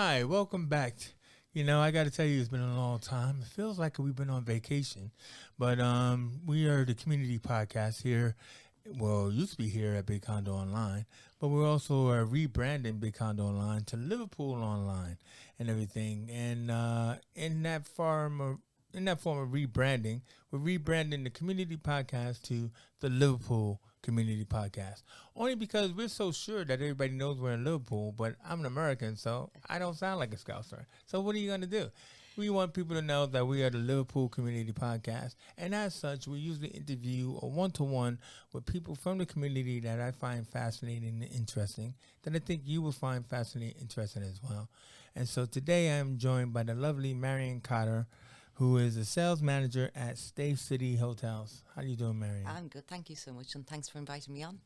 Hi, welcome back. I got to tell you, it's been a long time. It feels like we've been on vacation, but we are the community podcast here. Well, used to be here at Big Condo Online, but we're also rebranding Big Condo Online to Liverpool Online and everything. And in that form of rebranding, we're rebranding the community podcast to the Liverpool Community Podcast. Only because we're so sure that everybody knows we're in Liverpool, but I'm an American, so I don't sound like a Scouser. So what are you going to do? We want people to know that we are the Liverpool Community Podcast, and as such, we usually interview a one-to-one with people from the community that I find fascinating and interesting, that I think you will find fascinating and interesting as well. And so today I am joined by the lovely Marian Cotter, who is a sales manager at StayCity Hotels. How you doing, Marian? I'm good. Thank you so much. And thanks for inviting me on.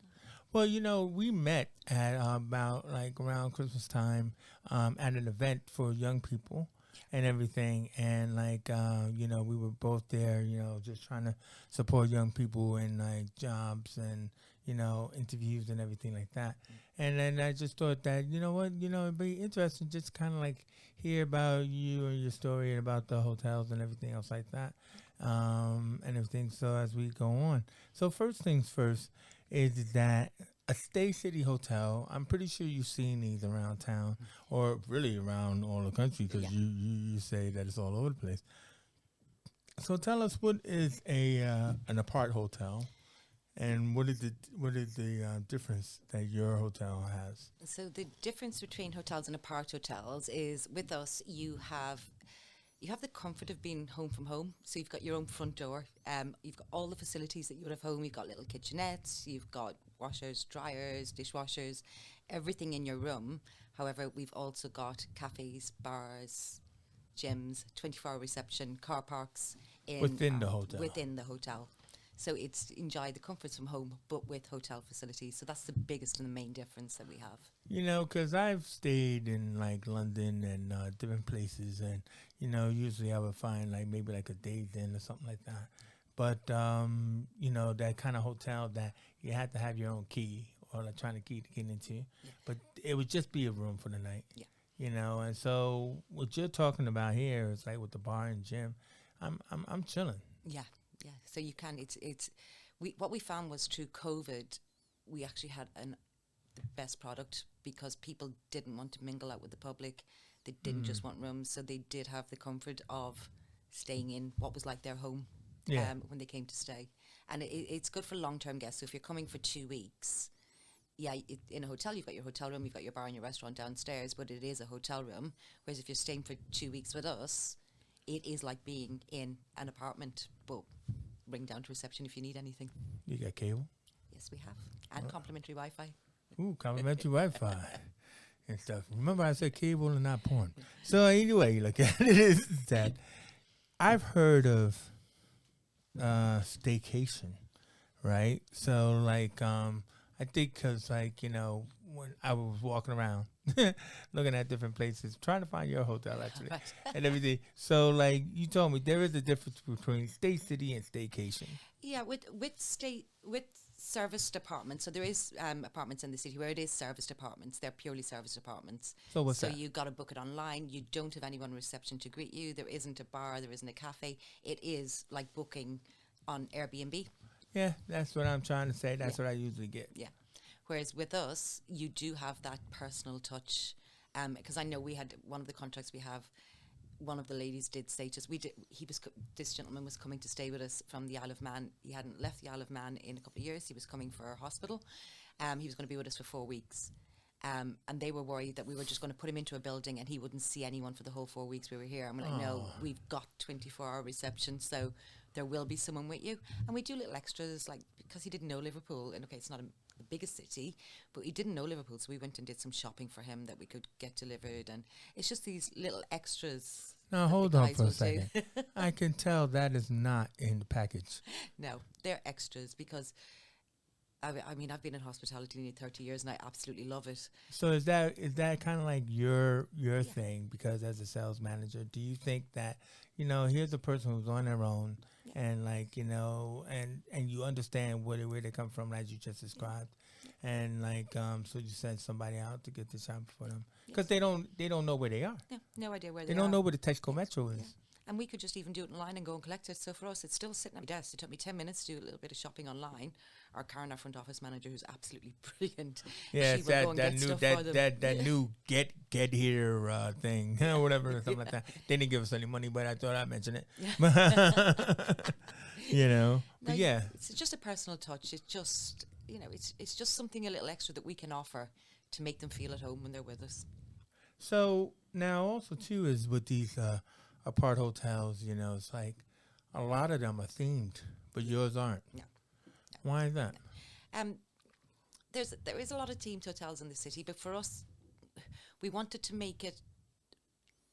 Well, we met at about like around Christmas time at an event for young people and everything. And we were both there, just trying to support young people in like jobs and, interviews and everything like that. And then I just thought that, it'd be interesting just kind of like hear about you and your story and about the hotels and everything else like that and everything. So as we go on. So first things first is that a StayCity Hotel, I'm pretty sure you've seen these around town or really around all the country because you say that it's all over the place. So tell us, what is an apart hotel? And what is the difference that your hotel has? So the difference between hotels and apart hotels is with us you have the comfort of being home from home. So you've got your own front door. You've got all the facilities that you would have home. You've got little kitchenettes. You've got washers, dryers, dishwashers, everything in your room. However, we've also got cafes, bars, gyms, 24-hour reception, car parks Within the hotel. Within the hotel. So it's enjoy the comforts from home, but with hotel facilities. So that's the biggest and the main difference that we have. Because I've stayed in like London and different places, and usually I would find like maybe like a Days Inn or something like that. But that kind of hotel that you had to have your own key or electronic key to get into, but it would just be a room for the night. Yeah. And so what you're talking about here is like with the bar and gym. I'm chilling. Yeah. Yeah, so you can. What we found was through COVID, we actually had the best product because people didn't want to mingle out with the public. They didn't just want rooms, so they did have the comfort of staying in what was like their home when they came to stay. And it's good for long-term guests. So if you're coming for 2 weeks, in a hotel, you've got your hotel room, you've got your bar and your restaurant downstairs, but it is a hotel room. Whereas if you're staying for 2 weeks with us, it is like being in an apartment, but ring down to reception if you need anything. You got cable? Yes, we have. And complimentary Wi-Fi. Ooh, complimentary Wi-Fi and stuff. Remember I said cable and not porn. So anyway, look at it is that I've heard of staycation, right? So I think because when I was walking around looking at different places, trying to find your hotel actually and everything. So you told me there is a difference between StayCity and staycation. Yeah, with serviced apartments. So there is apartments in the city where it is serviced apartments. They're purely serviced apartments. So what's that? So you got to book it online. You don't have anyone in reception to greet you. There isn't a bar. There isn't a cafe. It is like booking on Airbnb. Yeah, that's what I'm trying to say. That's what I usually get. Yeah. Whereas with us, you do have that personal touch. Because I know we had one of the contracts we have. One of the ladies did say to us, this gentleman was coming to stay with us from the Isle of Man. He hadn't left the Isle of Man in a couple of years. He was coming for a hospital. He was going to be with us for 4 weeks. And they were worried that we were just going to put him into a building and he wouldn't see anyone for the whole 4 weeks we were here. I'm like, no, we've got 24-hour reception, so there will be someone with you. And we do little extras, like, because he didn't know Liverpool. And okay, it's not the biggest city, but he didn't know Liverpool, so we went and did some shopping for him that we could get delivered. And it's just these little extras. Now, hold on for a second. I can tell that is not in the package. No, they're extras because I mean, I've been in hospitality nearly 30 years and I absolutely love it. So is that kind of like your thing? Because as a sales manager, do you think that, here's a person who's on their own, and like, and you understand where they come from, as you just described, and like, so you send somebody out to get the shop for them because they don't know where they are. No idea where They they don't are. know where the Tesco Metro is. And we could just even do it online and go and collect it. So for us, it's still sitting at my desk. It took me 10 minutes to do a little bit of shopping online. Our Karen, our front office manager, who's absolutely brilliant. Yeah, it's that new get here thing, whatever, something like that. They didn't give us any money, but I thought I'd mention it. But yeah, it's just a personal touch. It's just it's just something a little extra that we can offer to make them feel at home when they're with us. So now also too is with these apart hotels, it's like a lot of them are themed, but yours aren't. No. Why is that? There is a lot of themed hotels in the city, but for us, we wanted to make it.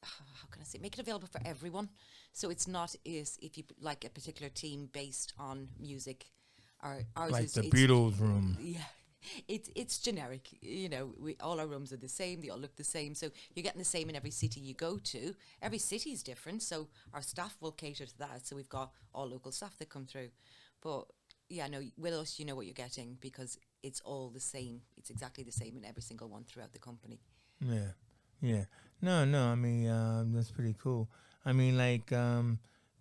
How can I say? Make it available for everyone. So it's not if you like a particular theme based on music, or ours like is the Beatles room. Yeah. It's generic, all our rooms are the same, they all look the same, so you're getting the same in every city you go to. Every city is different, so our staff will cater to that, so we've got all local staff that come through. But with us, you know what you're getting because it's all the same. It's exactly the same in every single one throughout the company. Yeah. No, I mean, that's pretty cool. I mean, like,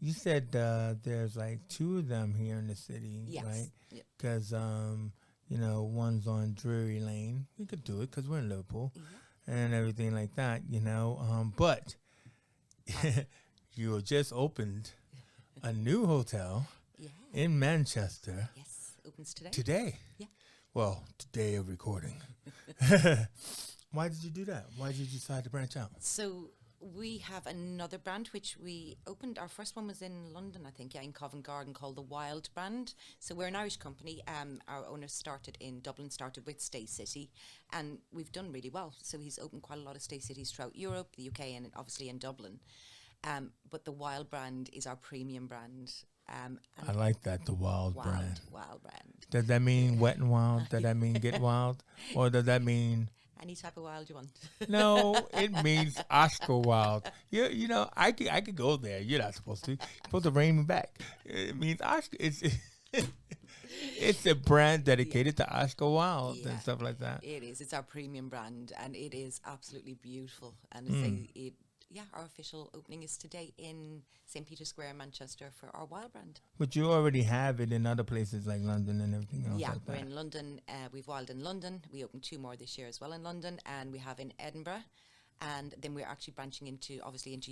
you said there's like 2 of them here in the city, Yes. right? Yep. Because one's on Drury Lane. We could do it because we're in Liverpool and everything like that, But you just opened a new hotel in Manchester. Yes, opens today. Today? Yeah. Well, today of recording. Why did you do that? Why did you decide to branch out? So we have another brand which we opened. Our first one was in London, I think, in Covent Garden, called the Wild brand. So we're an Irish company. Our owner started in Dublin, started with StayCity, and we've done really well. So he's opened quite a lot of StayCities throughout Europe, the UK, and obviously in Dublin. But the Wild brand is our premium brand. I like that, the Wild brand. Wild brand. Does that mean wet and wild? Does that mean get wild? Or does that mean... Any type of wild you want. No, it means Oscar Wilde. I could go there. You're not supposed to. You're supposed to rein me back. It means Oscar. It's a brand dedicated to Oscar Wilde and stuff like that. It is. It's our premium brand, and it is absolutely beautiful. And our official opening is today in St. Peter's Square, Manchester, for our Wild brand. But you already have it in other places like London and everything else. Yeah, like we're that. in London. We've Wild in London. We opened 2 more this year as well in London, and we have in Edinburgh, and then we're actually branching into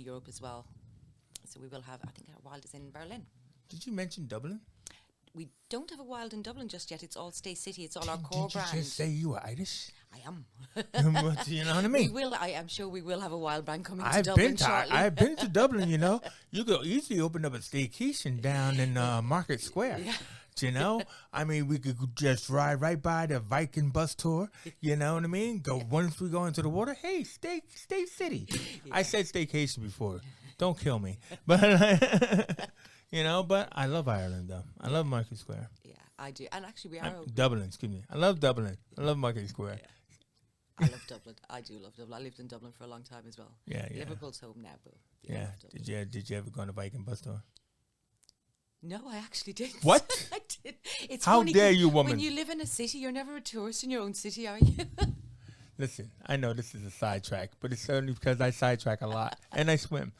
Europe as well. So we will have, I think, our Wild is in Berlin. Did you mention Dublin? We don't have a Wild in Dublin just yet. It's all StayCity. It's all our core brand. Did you just say you were Irish? I am. You know what I mean? We will. I am sure we will have a Wild brand coming to Dublin shortly. I've been to Dublin, You could easily open up a staycation down in Market Square. Yeah. I mean, we could just ride right by the Viking bus tour. You know what I mean? Once we go into the water, hey, StayCity. Yeah. I said staycation before. Don't kill me. But, but I love Ireland, though. I love Market Square. Yeah, I do. And actually, we are Dublin, excuse me. I love Dublin. I love Market Square. Yeah. I love Dublin. I do love Dublin. I lived in Dublin for a long time as well. Yeah. Liverpool's home now, but Did you ever go on a Viking bus tour? No, I actually did. What? I did. It's How funny dare you, woman? When you live in a city, you're never a tourist in your own city, are you? Listen, I know this is a sidetrack, but it's only because I sidetrack a lot and I swim.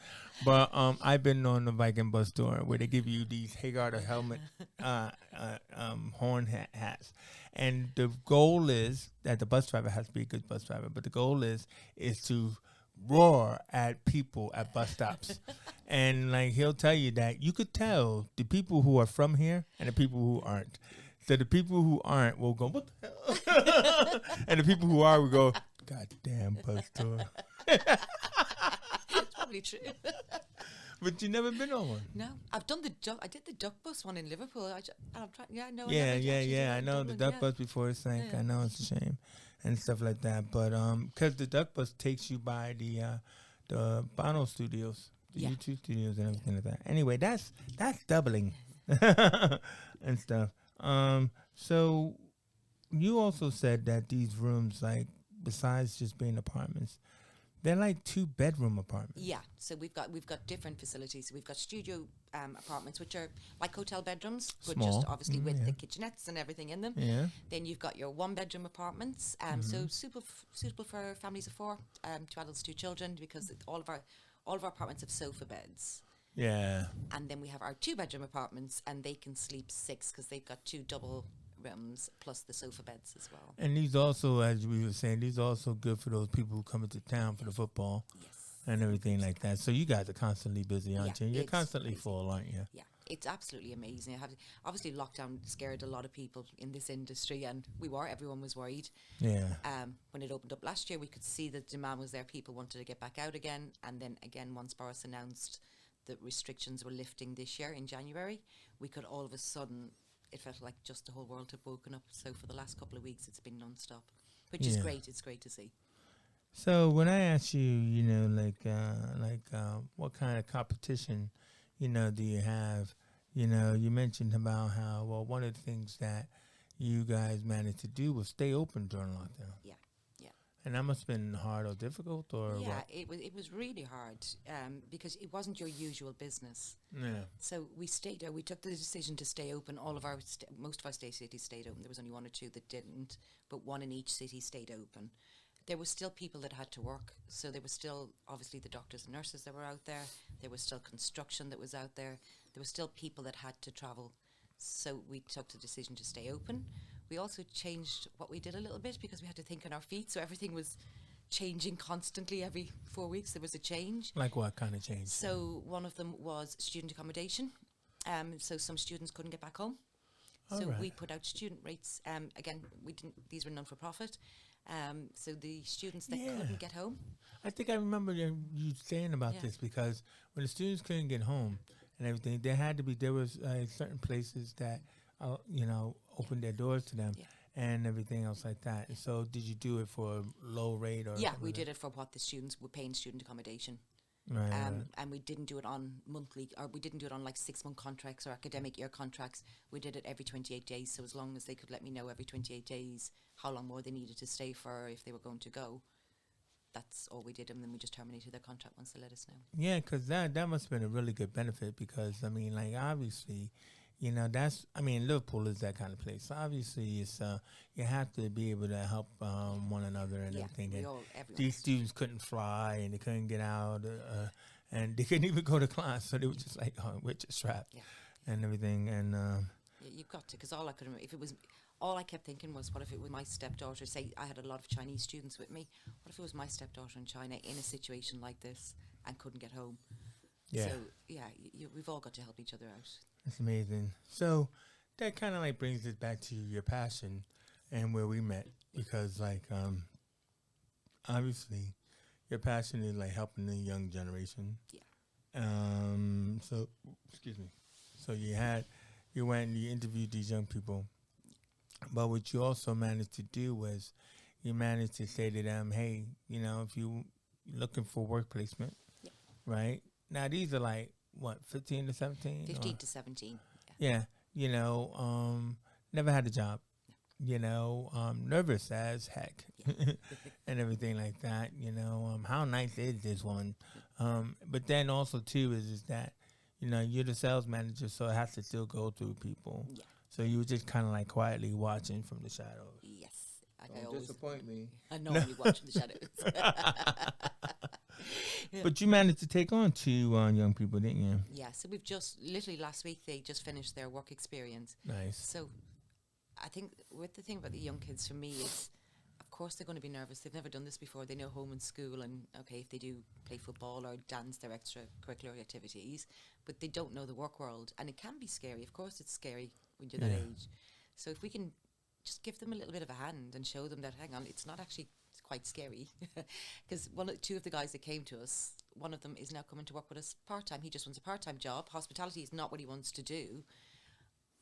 But I've been on the Viking bus tour where they give you these Hagar helmet, horn hats, and the goal is that the bus driver has to be a good bus driver. But the goal is to roar at people at bus stops, and like he'll tell you that you could tell the people who are from here and the people who aren't. So the people who aren't will go, what the hell? And the people who are will go, God damn bus tour. It's probably true. But you never been on one? No, I've done I did the duck bus one in Liverpool. I'm trying. Yeah, no. I know the duck bus before it sank. Yeah. I know it's a shame and stuff like that. But because the duck bus takes you by the Bono Studios, the YouTube studios, and everything like that. Anyway, that's doubling and stuff. So you also said that these rooms, like, besides just being apartments, they're like 2-bedroom apartments. Yeah, so we've got different facilities. So we've got studio apartments, which are like hotel bedrooms, but just Small. obviously with Yeah. the kitchenettes and everything in them. Yeah. Then you've got your 1-bedroom apartments, so suitable for families of 4, 2 adults, 2 children, because all of our apartments have sofa beds. Yeah. And then we have our 2-bedroom apartments, and they can sleep 6 because they've got 2 double rooms plus the sofa beds as well. And these also, as we were saying, these are also good for those people who come into town for the football Yes. and everything like that. So you guys are constantly busy, aren't Yeah, you? You're it's constantly crazy. full, aren't you? Yeah, it's absolutely amazing. Obviously, lockdown scared a lot of people in this industry, and everyone was worried. Yeah. When it opened up last year, we could see the demand was there. People wanted to get back out again. And then again, once Boris announced that restrictions were lifting this year in January, we could all of a sudden, it felt like just the whole world had woken up. So for the last couple of weeks, it's been non-stop, which is Yeah. great. It's great to see. So when I ask you, what kind of competition, do you have? You mentioned about how, well, one of the things that you guys managed to do was stay open during lockdown. Yeah, yeah. And that must have been hard or difficult, or Yeah, what? it was really hard because it wasn't your usual business. Yeah. So we stayed there. We took the decision to stay open. Most of our cities stayed open. There was only 1 or 2 that didn't, but 1 in each city stayed open. There were still people that had to work. So there was still, obviously, the doctors and nurses that were out there. There was still construction that was out there. There were still people that had to travel. So we took the decision to stay open. We also changed what we did a little bit because we had to think on our feet. So everything was changing constantly. Every 4 weeks there was a change. Like what kind of change? So one of them was student accommodation. So some students couldn't get back home. So Alright. we put out student rates. Again, these were non-for-profit. So the students that Yeah. couldn't get home. I think I remember you saying about Yeah. this, because when the students couldn't get home and everything, there was certain places that opened their doors to them. Yeah. And everything else like that. So did you do it for a low rate or? Yeah, something we like did it for what the students were paying student accommodation. that? Right. And we didn't do it on monthly, or we didn't do it on like 6-month contracts or academic year contracts. We did it every 28 days. So as long as they could let me know every 28 days how long more they needed to stay for, if they were going to go, that's all we did. And then we just terminated their contract once they let us know. Yeah, because that must have been a really good benefit, because, I mean, like, obviously, Liverpool is that kind of place. So obviously, it's you have to be able to help one another and Yeah, everything. And everyone. these students couldn't fly and they couldn't get out, and they couldn't even go to class. So they were just like, we're just trapped and everything. And Yeah, you've got to, because all I could remember, all I kept thinking was, what if it was my stepdaughter? Say I had a lot of Chinese students with me. What if it was my stepdaughter in China in a situation like this and couldn't get home? yeah. So yeah, we've all got to help each other out. It's amazing. So that kind of like brings us back to your passion and where we met, because like obviously your passion is like helping the young generation. Yeah. So excuse me. So you went and you interviewed these young people, but what you also managed to do was you managed to say to them, hey, if you're looking for work placement, Yeah. right? Now these are like what, 15 to 17? 15 to 17. Yeah, never had a job, nervous as heck, Yeah. and everything like that. How nice is this one? But then also too is that, you're the sales manager, so it has to still go through people. Yeah. So you were just kind of like quietly watching from the shadows. Yes. Like Don't I always disappoint me. I normally watch the shadows. Yeah. But you managed to take on 2 young people, didn't you? Yeah, so we've just, literally last week, they just finished their work experience. Nice. So I think with the thing about the young kids for me is, of course they're going to be nervous. They've never done this before. They know home and school, and okay, if they do play football or dance, their extracurricular activities, but they don't know the work world, and it can be scary. Of course it's scary when you're that Yeah. age. So if we can just give them a little bit of a hand and show them that, hang on, it's not actually, it's quite scary. Because 2 of the guys that came to us, one of them is now coming to work with us part-time. He just wants a part-time job. Hospitality is not what he wants to do.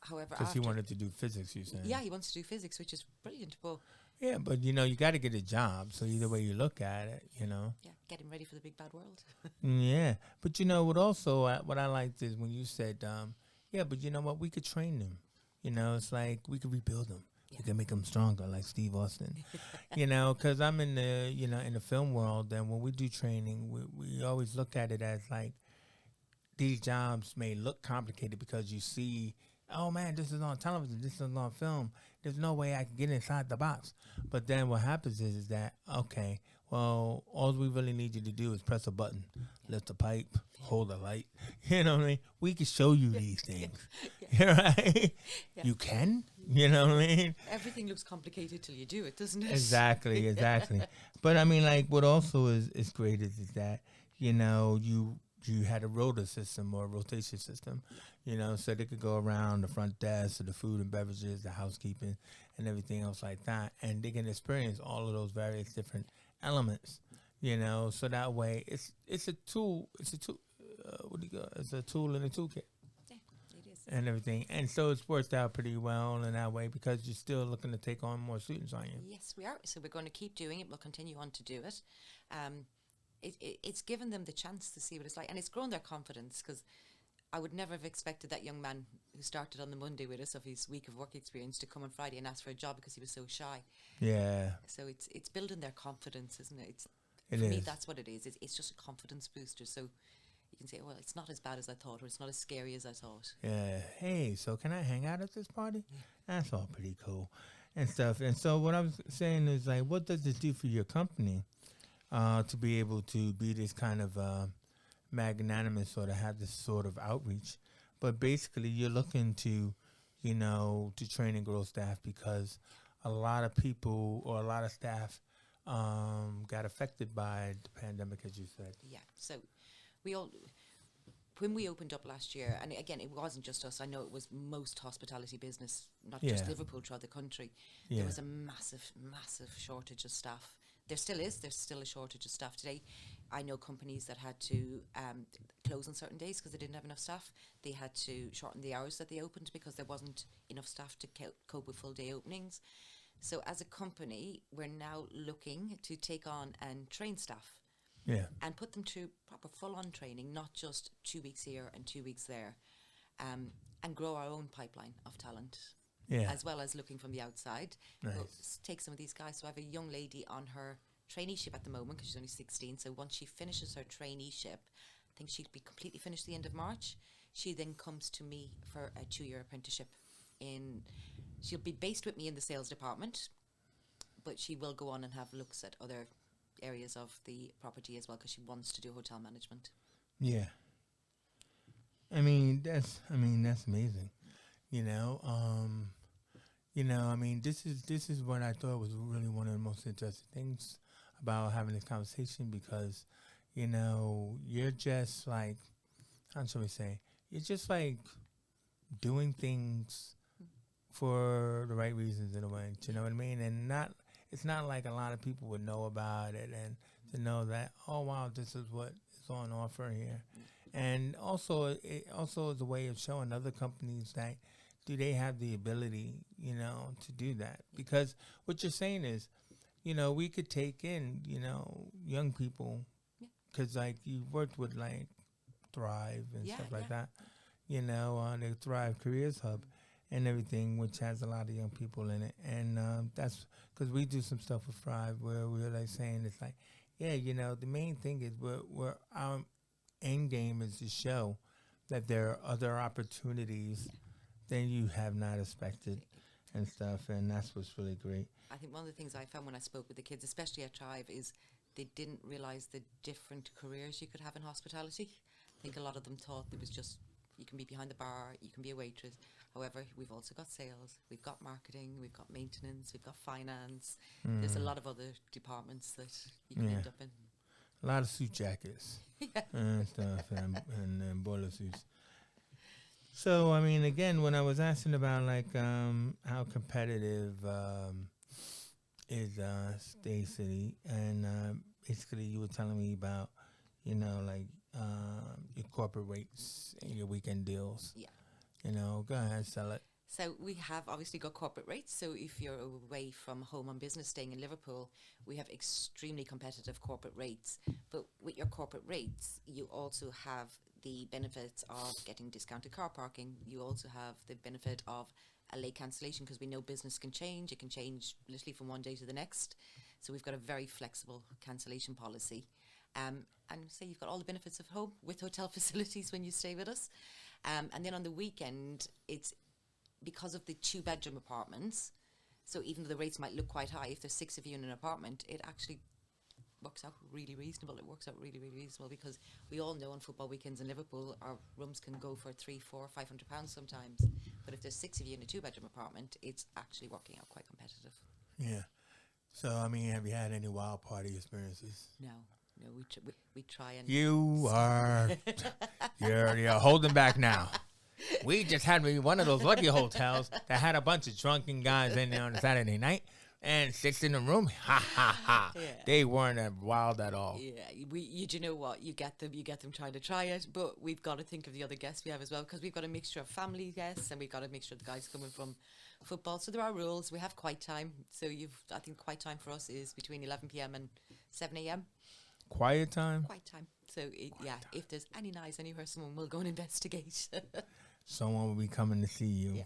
However, Because he after- wanted to do physics, you saying? yeah, he wants to do physics, which is brilliant. But Yeah, but you got to get a job. So either way you look at it, yeah, get him ready for the big bad world. Yeah, but what also what I liked is when you said, yeah, but you know what, we could train them. It's like we could rebuild them. You can make them stronger, like Steve Austin. Because I'm in the in the film world, and when we do training, we always look at it as like these jobs may look complicated because you see, oh man, this is on television, this is on film. There's no way I can get inside the box. But then what happens is that, okay, well, all we really need you to do is press a button, lift a pipe, hold a light. You know what I mean? We can show you these things. Right? Yeah. You can? You know what I mean? Everything looks complicated till you do it, doesn't it? Exactly. But I mean, like, what also is great is that, you had a rota system or a rotation system, so they could go around the front desk, or the food and beverages, the housekeeping, and everything else like that, and they can experience all of those various different elements, so that way it's a tool. It's a tool. It's a tool in a toolkit. Yeah, it is. And everything, and so it's worked out pretty well in that way because you're still looking to take on more students, aren't you? Yes, we are. So we're going to keep doing it. We'll continue on to do it. It's given them the chance to see what it's like, and it's grown their confidence, because I would never have expected that young man who started on the Monday with us of his week of work experience to come on Friday and ask for a job because he was so shy. Yeah. So it's building their confidence, isn't it? It for is. me, that's what it is. It's just a confidence booster. So you can say, well, it's not as bad as I thought, or it's not as scary as I thought. Yeah. Hey, so can I hang out at this party? That's all pretty cool and stuff. And so what I was saying is, like, what does this do for your company to be able to be this kind of magnanimous, or to have this sort of outreach? But basically, you're looking to, to train and grow staff, because a lot of people or a lot of staff got affected by the pandemic, as you said. Yeah. So when we opened up last year, and again, it wasn't just us. I know it was most hospitality business, not just Liverpool, throughout the country. Yeah. There was a massive, massive shortage of staff. There still is. There's still a shortage of staff today. I know companies that had to close on certain days because they didn't have enough staff. They had to shorten the hours that they opened because there wasn't enough staff to cope with full day openings. So as a company, we're now looking to take on and train staff. Yeah. And put them through proper full-on training, not just 2 weeks here and 2 weeks there, and grow our own pipeline of talent. Yeah. As well as looking from the outside. Nice. We'll take some of these guys. So I have a young lady on her traineeship at the moment, because she's only 16. So once she finishes her traineeship, I think she'll be completely finished the end of March. She then comes to me for a 2-year apprenticeship. She'll be based with me in the sales department, but she will go on and have looks at other areas of the property as well, because she wants to do hotel management. Yeah. I mean, that's amazing. This is what I thought was really one of the most interesting things about having this conversation, because, you're just like, how should we say, you're just like doing things for the right reasons in a way, you know what I mean? And it's not like a lot of people would know about it, and to know that, oh wow, this is what is on offer here. And also, it also is a way of showing other companies that do they have the ability, to do that. Because what you're saying is, we could take in, young people, because like you worked with like Thrive and stuff like that, the Thrive Careers Hub and everything, which has a lot of young people in it. And that's because we do some stuff with Thrive where we're like saying it's like, yeah, the main thing is we're our end game is to show that there are other opportunities than you have not expected and stuff, and that's what's really great. I think one of the things I found when I spoke with the kids, especially at Thrive, is they didn't realise the different careers you could have in hospitality. I think a lot of them thought it was just, you can be behind the bar, you can be a waitress. However, we've also got sales, we've got marketing, we've got maintenance, we've got finance. There's a lot of other departments that you can end up in. A lot of suit jackets and stuff, and boiler suits. So, I mean, again, when I was asking about, like, how competitive is StayCity, and basically you were telling me about, your corporate rates and your weekend deals. Yeah. Go ahead, sell it. So we have obviously got corporate rates. So if you're away from home on business staying in Liverpool, we have extremely competitive corporate rates. But with your corporate rates, you also have the benefits of getting discounted car parking. You also have the benefit of a late cancellation because we know business can change. It can change literally from one day to the next. So we've got a very flexible cancellation policy. And say you've got all the benefits of home with hotel facilities when you stay with us. And then on the weekend, it's because of the 2-bedroom apartments. So even though the rates might look quite high, if there's 6 of you in an apartment, it actually works out really reasonable. It works out really, really reasonable because we all know on football weekends in Liverpool, our rooms can go for £300, £400, £500 sometimes. But if there's 6 of you in a 2-bedroom apartment, it's actually working out quite competitive. Yeah. So, I mean, have you had any wild party experiences? No, we try and... You're holding back now. We just had one of those lucky hotels that had a bunch of drunken guys in there on a Saturday night. And 6 in the room, ha ha ha. Yeah. They weren't wild at all. Yeah, you know what? You get them trying to try it, but we've got to think of the other guests we have as well because we've got a mixture of family guests and we've got a mixture of the guys coming from football. So there are rules. We have quiet time. So I think quiet time for us is between 11 p.m. and 7 a.m. Quiet time. Quiet time. So if there's any noise anywhere, someone will go and investigate. Someone will be coming to see you,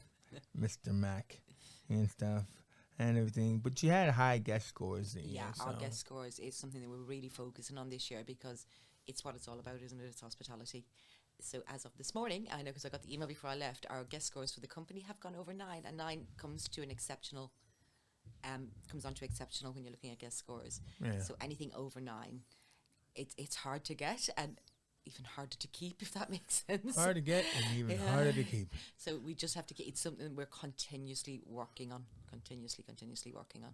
Mr. Mac, and stuff. And everything, but you had high guest scores. Our guest scores is something that we're really focusing on this year because it's what it's all about, isn't it? It's hospitality. So as of this morning, I know because I got the email before I left, our guest scores for the company have gone over 9, and 9 comes to an exceptional. Comes on to exceptional when you're looking at guest scores. Yeah. So anything over 9, it's hard to get and even harder to keep, if that makes sense. Hard to get and even harder to keep. So we just have to get, it's something we're continuously working on. Continuously working on.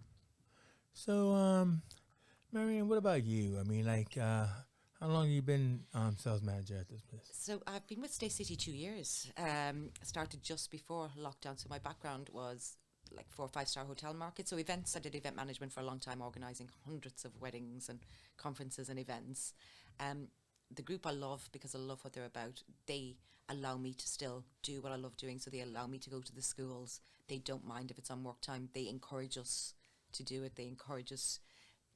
So, Marian, what about you? I mean, how long have you been sales manager at this place? So I've been with StayCity 2 years. Started just before lockdown. So my background was like 4 or 5-star hotel market. So events, I did event management for a long time, organising hundreds of weddings and conferences and events. The group I love because I love what they're about. They allow me to still do what I love doing. So they allow me to go to the schools. They don't mind if it's on work time. They encourage us to do it. They encourage us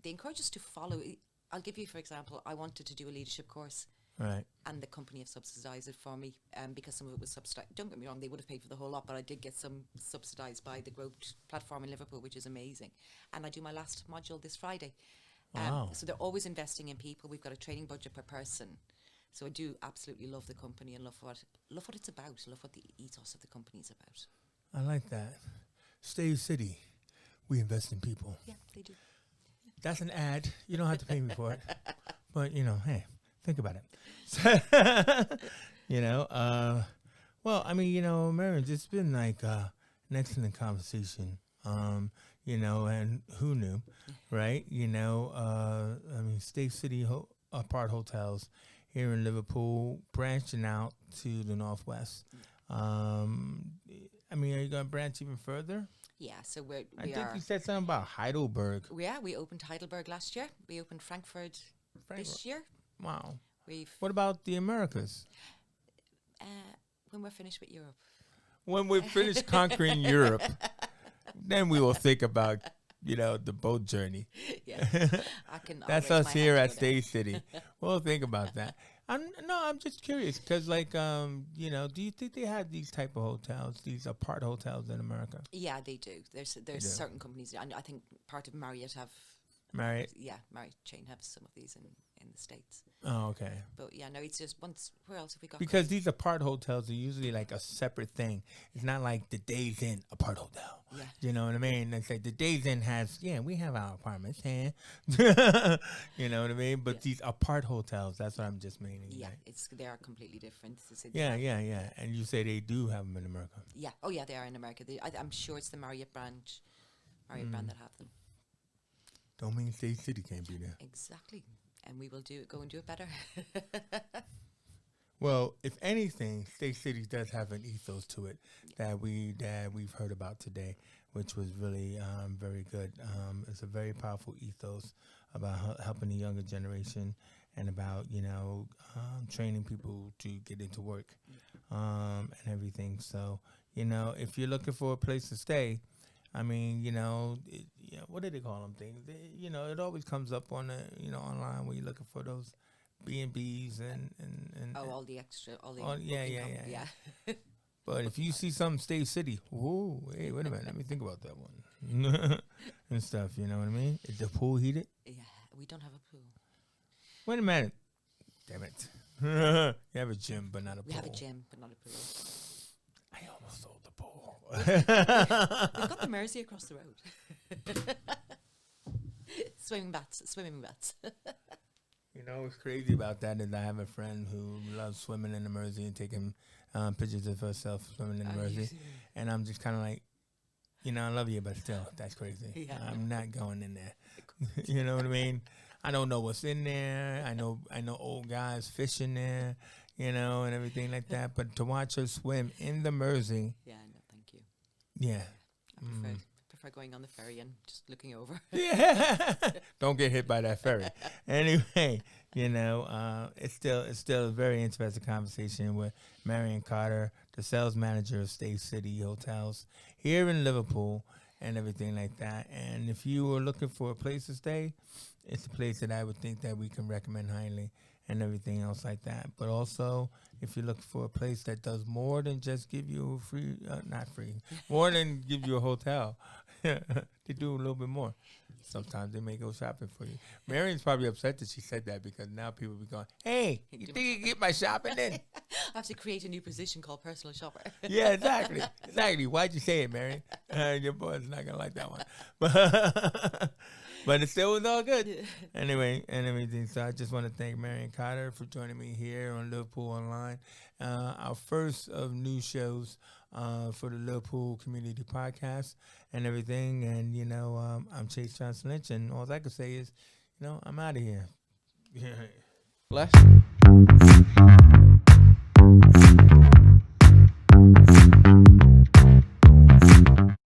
to follow. I'll give you, for example, I wanted to do a leadership course. Right. And the company have subsidised it for me because some of it was subsidised. Don't get me wrong, they would have paid for the whole lot, but I did get some subsidised by the Growth platform in Liverpool, which is amazing. And I do my last module this Friday. Wow. So they're always investing in people. We've got a training budget per person. So I do absolutely love the company and love what it's about. Love what the ethos of the company is about. I like that. StayCity, we invest in people. Yeah, they do. That's an ad. You don't have to pay me for it. But, hey, think about it. Well, I mean, Marian, it's been like an excellent conversation. And who knew, right? I mean, StayCity Apart Hotels here in Liverpool, branching out to the Northwest. I mean, are you going to branch even further? Yeah, so I think you said something about Heidelberg. Yeah, we opened Heidelberg last year. We opened Frankfurt this year. Wow. What about the Americas? When we're finished with Europe. When we're finished conquering Europe. Then we will think about, the boat journey. Yeah, That's us here at StayCity. We'll think about that. I'm just curious because, do you think they have these type of hotels, these apart hotels in America? Yeah, they do. There's certain companies. I think part of Marriott have. Marriott? Yeah, Marriott chain have some of these in the States. Oh, okay. But yeah, no, it's just where else have we got? Because these apart hotels are usually like a separate thing. It's not like the Days Inn apart hotel. Yeah. You know what I mean? It's like the Days Inn has, we have our apartments here. You know what I mean? But these apart hotels, that's what I'm just meaning. Yeah, right? they are completely different. Yeah. And you say they do have them in America. Yeah. Oh, yeah, they are in America. I'm sure it's the Marriott brand that have them. Don't mean StayCity can't be there. Exactly. And we will go and do it better. Well, if anything, StayCity does have an ethos to it that we've heard about today, which was really very good. It's a very powerful ethos about helping the younger generation and about training people to get into work and everything. So if you're looking for a place to stay, I mean, what do they call them things? It always comes up on online when you're looking for those B&Bs and all the extra, yeah. But if you see something, Stay City. Whoa, hey, wait a minute. Let me think about that one. And stuff, you know what I mean? Is the pool heated? Yeah, we don't have a pool. Wait a minute. Damn it. You have a gym, but not a pool. We have a gym, but not a pool. I almost sold the pool. We've got the Mersey across the road. Swimming bats. You know what's crazy about that is I have a friend who loves swimming in the Mersey and taking pictures of herself swimming in the Mersey. And I'm just kind of like, you know, I love you, but still, that's crazy. Yeah. I'm not going in there. You know what I mean? I don't know what's in there. I know old guys fishing there, you know, and everything like that. But to watch her swim in the Mersey. Yeah, no, thank you. Yeah. I prefer going on the ferry and just looking over. Yeah. Don't get hit by that ferry. Anyway, you know, it's still a very interesting conversation with Marian Cotter, the sales manager of StayCity Hotels here in Liverpool and everything like that. And if you are looking for a place to stay, it's a place that I would think that we can recommend highly and everything else like that. But also, if you're looking for a place that does more than just give you a free, not free, more than give you a hotel, they do a little bit more. Sometimes they may go shopping for you. Marian's probably upset that she said that because now people be going, hey, you think you can get my shopping in? I have to create a new position called personal shopper. Yeah, exactly. Exactly. Why'd you say it, Marian? Your boy's not going to like that one. But it still was all good. Yeah. Anyway, and everything. So I just want to thank Marian Cotter for joining me here on Liverpool Online. Our first of new shows for the Liverpool Community Podcast and everything. And, you know, I'm Chase Johnson Lynch. And all I can say is, you know, I'm out of here. Bless.